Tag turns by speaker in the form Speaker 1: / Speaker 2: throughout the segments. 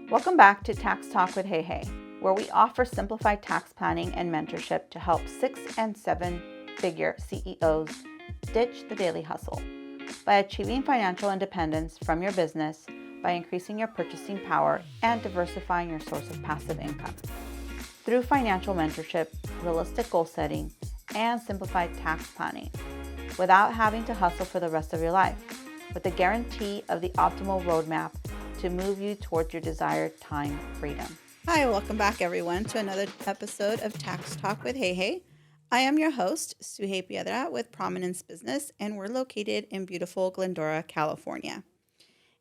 Speaker 1: Welcome back to Tax Talk with Hey Hey, where we offer simplified tax planning and mentorship to help 6 and 7 figure CEOs ditch the daily hustle by achieving financial independence from your business by increasing your purchasing power and diversifying your source of passive income. Through financial mentorship, realistic goal setting, and simplified tax planning, without having to hustle for the rest of your life, with the guarantee of the optimal roadmap to move you towards your desired time freedom. Hi, welcome back everyone to another episode of Tax Talk with Hey Hey. I am your host, Suhey Piedra with Prominence Business, and we're located in beautiful Glendora, California.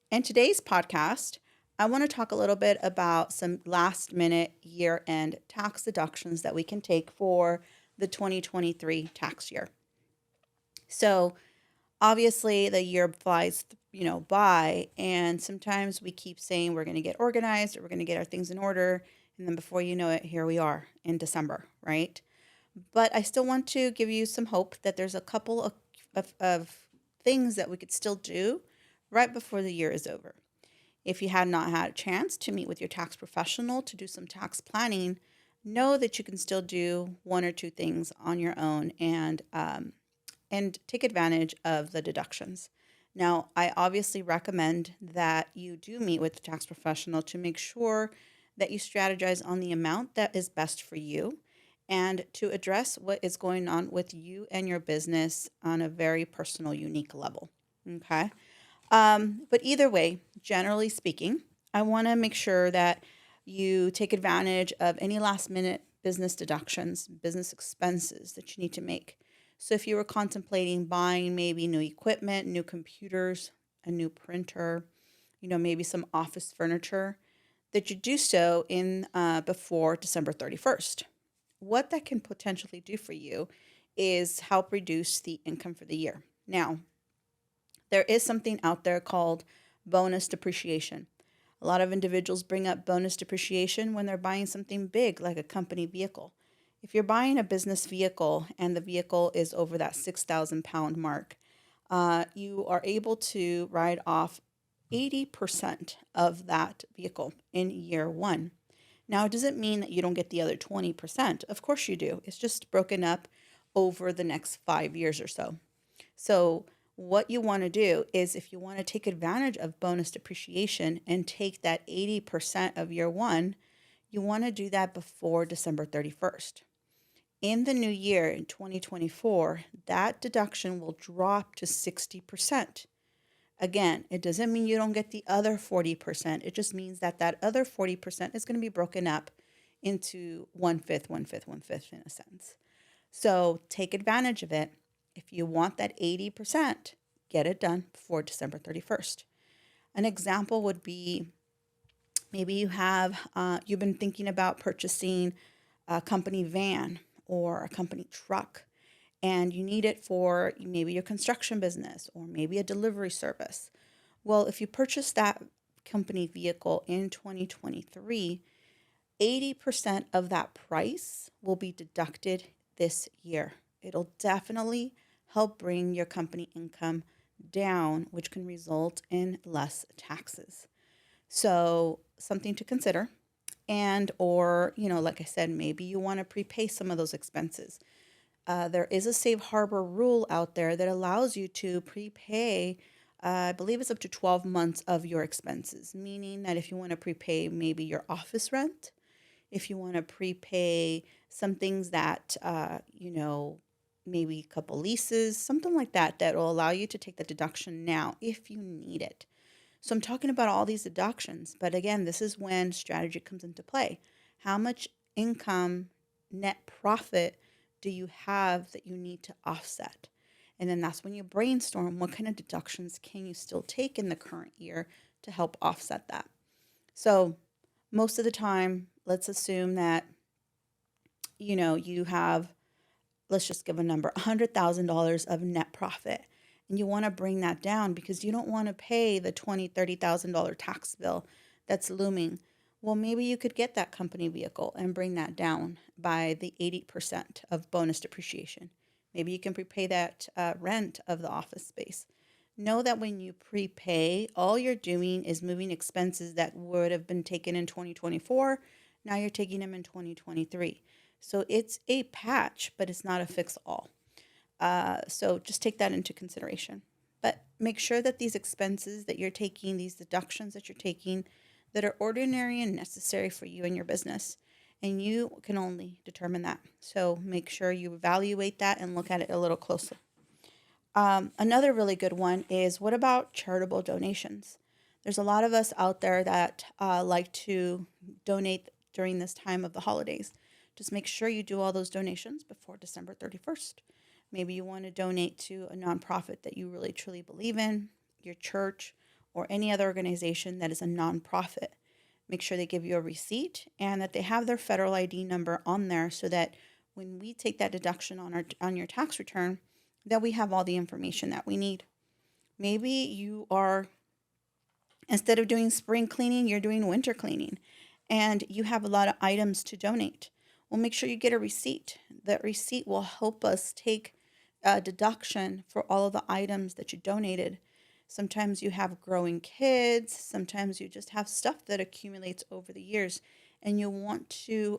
Speaker 1: In today's podcast, I want to talk a little bit about some last minute year-end tax deductions that we can take for the 2023 tax year. So obviously the year flies, by, and sometimes we keep saying we're going to get organized or we're going to get our things in order, and then before you know it, here we are in December, right? But I still want to give you some hope that there's a couple of things that we could still do right before the year is over. If you have not had a chance to meet with your tax professional to do some tax planning, know that you can still do one or two things on your own and take advantage of the deductions. Now, I obviously recommend that you do meet with the tax professional to make sure that you strategize on the amount that is best for you and to address what is going on with you and your business on a very personal, unique level. Okay. But either way, generally speaking, I want to make sure that you take advantage of any last minute business deductions, business expenses that you need to make. So if you were contemplating buying maybe new equipment, new computers, a new printer, maybe some office furniture, that you do so in before December 31st. What that can potentially do for you is help reduce the income for the year. Now, there is something out there called bonus depreciation. A lot of individuals bring up bonus depreciation when they're buying something big like a company vehicle. If you're buying a business vehicle and the vehicle is over that 6,000 pound mark, you are able to write off 80% of that vehicle in year one. Now, it doesn't mean that you don't get the other 20%. Of course you do. It's just broken up over the next 5 years or so. So what you want to do is if you want to take advantage of bonus depreciation and take that 80% of year one, you want to do that before December 31st. In the new year, in 2024, that deduction will drop to 60%. Again, it doesn't mean you don't get the other 40%. It just means that that other 40% is going to be broken up into one-fifth, one-fifth, one-fifth in a sense. So take advantage of it. If you want that 80%, get it done before December 31st. An example would be maybe you've been thinking about purchasing a company van or a company truck, and you need it for maybe your construction business or maybe a delivery service. Well, if you purchase that company vehicle in 2023, 80% of that price will be deducted this year. It'll definitely help bring your company income down, which can result in less taxes. So something to consider. And or, like I said, maybe you want to prepay some of those expenses. There is a safe harbor rule out there that allows you to prepay, I believe it's up to 12 months of your expenses, meaning that if you want to prepay maybe your office rent, if you want to prepay some things that, maybe a couple leases, something like that, that will allow you to take the deduction now if you need it. So I'm talking about all these deductions, but again, this is when strategy comes into play. How much income, net profit do you have that you need to offset? And then that's when you brainstorm what kind of deductions can you still take in the current year to help offset that. So most of the time, let's assume that, you have, let's just give a number, $100,000 of net profit. And you want to bring that down because you don't want to pay the $20,000, $30,000 tax bill that's looming. Well, maybe you could get that company vehicle and bring that down by the 80% of bonus depreciation. Maybe you can prepay that rent of the office space. Know that when you prepay, all you're doing is moving expenses that would have been taken in 2024. Now you're taking them in 2023. So it's a patch, but it's not a fix all. So just take that into consideration. But make sure that these expenses that you're taking, these deductions that you're taking, that are ordinary and necessary for you and your business. And you can only determine that. So make sure you evaluate that and look at it a little closer. Another really good one is, what about charitable donations? There's a lot of us out there that like to donate during this time of the holidays. Just make sure you do all those donations before December 31st. Maybe you want to donate to a nonprofit that you really truly believe in, your church, or any other organization that is a nonprofit. Make sure they give you a receipt and that they have their federal ID number on there, so that when we take that deduction on your tax return, that we have all the information that we need. Maybe you are, instead of doing spring cleaning, you're doing winter cleaning and you have a lot of items to donate. Well, make sure you get a receipt. That receipt will help us take a deduction for all of the items that you donated. Sometimes you have growing kids, sometimes you just have stuff that accumulates over the years, and you want to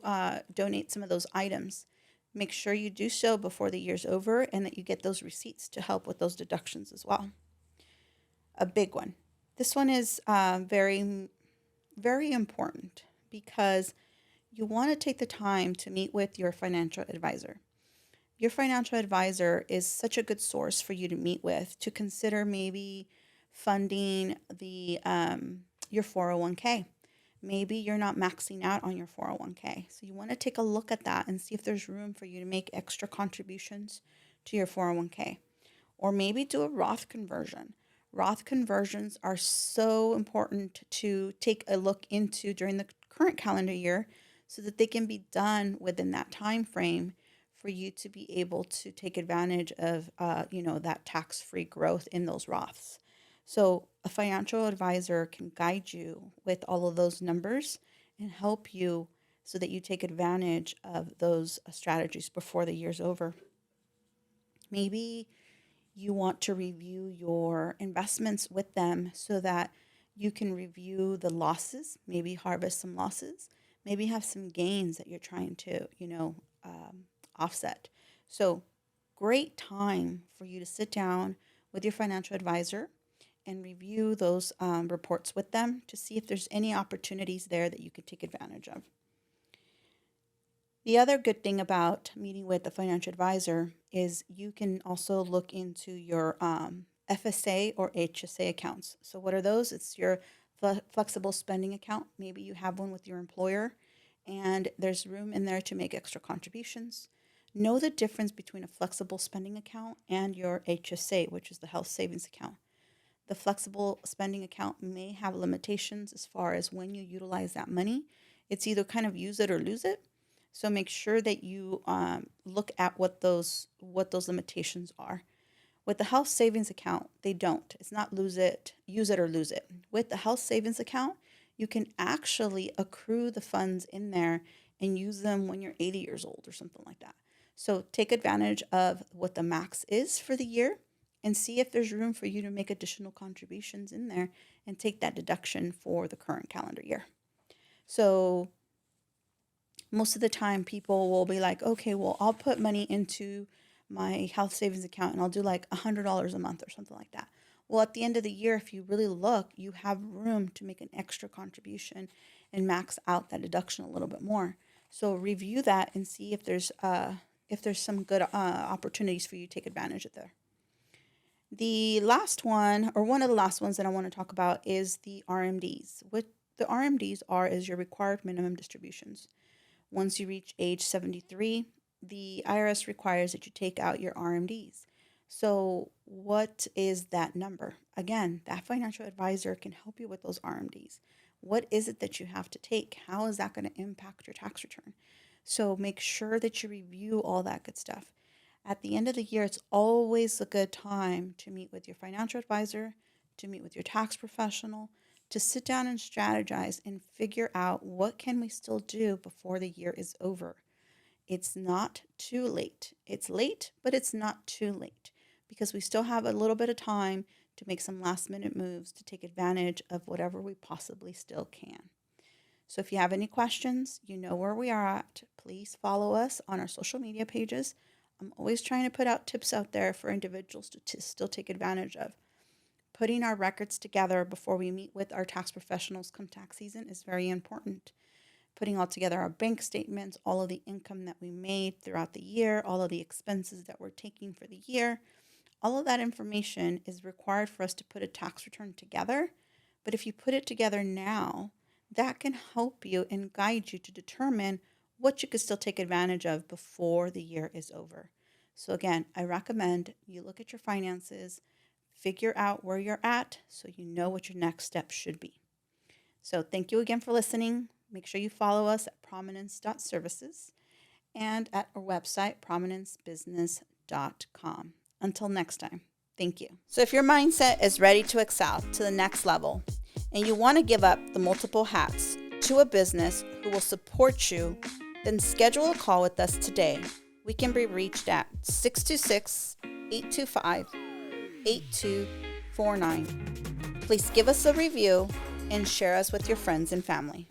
Speaker 1: donate some of those items. Make sure you do so before the year's over and that you get those receipts to help with those deductions as well. A big one. This one is very, very important because you want to take the time to meet with your financial advisor. Your financial advisor is such a good source for you to meet with, to consider maybe funding the your 401k. Maybe you're not maxing out on your 401k. So you want to take a look at that and see if there's room for you to make extra contributions to your 401k. Or maybe do a Roth conversion. Roth conversions are so important to take a look into during the current calendar year, so that they can be done within that time frame for you to be able to take advantage of that tax-free growth in those Roths. So a financial advisor can guide you with all of those numbers and help you so that you take advantage of those strategies before the year's over. Maybe you want to review your investments with them so that you can review the losses, maybe harvest some losses, maybe have some gains that you're trying to, offset. So, great time for you to sit down with your financial advisor and review those reports with them to see if there's any opportunities there that you could take advantage of. The other good thing about meeting with a financial advisor is you can also look into your FSA or HSA accounts. So, what are those? It's your flexible spending account. Maybe you have one with your employer and there's room in there to make extra contributions. Know the difference between a flexible spending account and your HSA, which is the health savings account. The flexible spending account may have limitations as far as when you utilize that money. It's either kind of use it or lose it. So make sure that you look at what those limitations are. With the health savings account, they don't. It's not use it or lose it. With the health savings account, you can actually accrue the funds in there and use them when you're 80 years old or something like that. So take advantage of what the max is for the year and see if there's room for you to make additional contributions in there and take that deduction for the current calendar year. So most of the time people will be like, okay, well, I'll put money into my health savings account and I'll do like $100 a month or something like that. Well, at the end of the year, if you really look, you have room to make an extra contribution and max out that deduction a little bit more. So review that and see if there's some good opportunities for you to take advantage of there. The last one, or one of the last ones that I want to talk about, is the RMDs. What the RMDs are is your required minimum distributions. Once you reach age 73, the IRS requires that you take out your RMDs. So what is that number? Again, that financial advisor can help you with those RMDs. What is it that you have to take? How is that going to impact your tax return? So make sure that you review all that good stuff. At the end of the year, it's always a good time to meet with your financial advisor, to meet with your tax professional, to sit down and strategize and figure out what can we still do before the year is over. It's not too late. It's late, but it's not too late because we still have a little bit of time to make some last minute moves to take advantage of whatever we possibly still can. So if you have any questions, you know where we are at. Please follow us on our social media pages. I'm always trying to put out tips out there for individuals to still take advantage of. Putting our records together before we meet with our tax professionals come tax season is very important. Putting all together our bank statements, all of the income that we made throughout the year, all of the expenses that we're taking for the year, all of that information is required for us to put a tax return together. But if you put it together now, that can help you and guide you to determine what you could still take advantage of before the year is over. So again, I recommend you look at your finances, figure out where you're at so you know what your next step should be. So thank you again for listening. Make sure you follow us at prominence.services and at our website, prominencebusiness.com. Until next time, thank you. So if your mindset is ready to excel to the next level and you want to give up the multiple hats to a business who will support you, then schedule a call with us today. We can be reached at 626-825-8249. Please give us a review and share us with your friends and family.